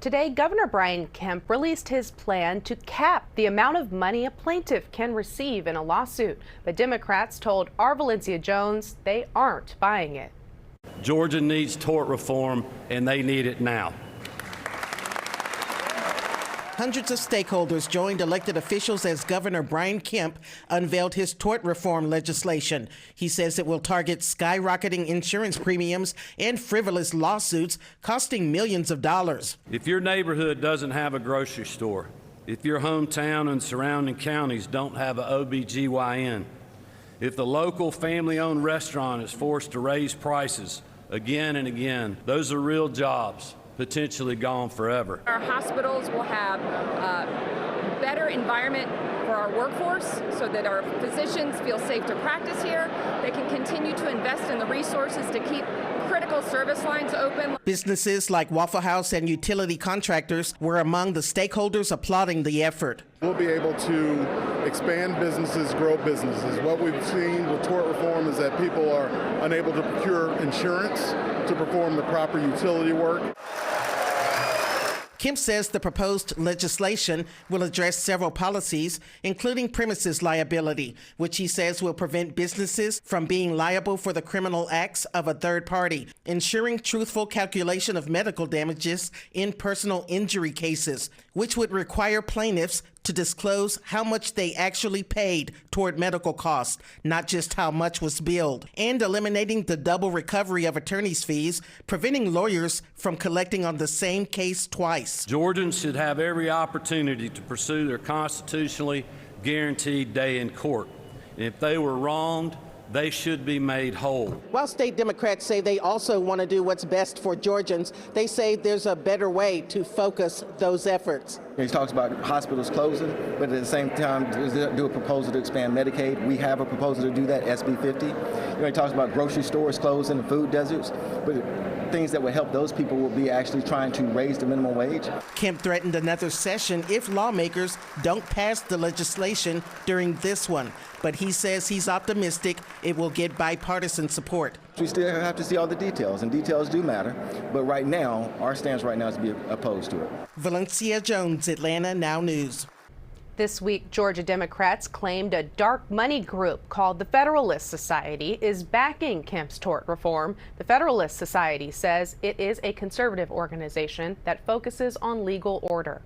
Today, Governor Brian Kemp released his plan to cap the amount of money a plaintiff can receive in a lawsuit. But Democrats told our Valencia Jones they aren't buying it. Georgia needs tort reform, and they need it now. Hundreds of stakeholders joined elected officials as Governor Brian Kemp unveiled his tort reform legislation. He says it will target skyrocketing insurance premiums and frivolous lawsuits costing millions of dollars. If your neighborhood doesn't have a grocery store, if your hometown and surrounding counties don't have an OBGYN, if the local family-owned restaurant is forced to raise prices again and again, those are real jobs potentially gone forever. Our hospitals will have a better environment for our workforce so that our physicians feel safe to practice here. They can continue to invest in the resources to keep critical service lines open. Businesses like Waffle House and utility contractors were among the stakeholders applauding the effort. We'll be able to expand businesses, grow businesses. What we've seen with tort reform is that people are unable to procure insurance to perform the proper utility work. Kemp says the proposed legislation will address several policies, including premises liability, which he says will prevent businesses from being liable for the criminal acts of a third party, ensuring truthful calculation of medical damages in personal injury cases, which would require plaintiffs to disclose how much they actually paid toward medical costs, not just how much was billed, and eliminating the double recovery of attorney's fees, preventing lawyers from collecting on the same case twice. Georgians should have every opportunity to pursue their constitutionally guaranteed day in court. And if they were wronged, they should be made whole. While state Democrats say they also want to do what's best for Georgians, they say there's a better way to focus those efforts. He talks about hospitals closing, but at the same time, do a proposal to expand Medicaid. We have a proposal to do that, SB 50. He talks about grocery stores closing and food deserts, but things that would help those people will be actually trying to raise the minimum wage. Kemp threatened another session if lawmakers don't pass the legislation during this one, but he says he's optimistic it will get bipartisan support. We still have to see all the details, and details do matter, but right now, our stance right now is to be opposed to it. Valencia Jones, Atlanta Now News. This week, Georgia Democrats claimed a dark money group called the Federalist Society is backing Kemp's tort reform. The Federalist Society says it is a conservative organization that focuses on legal order.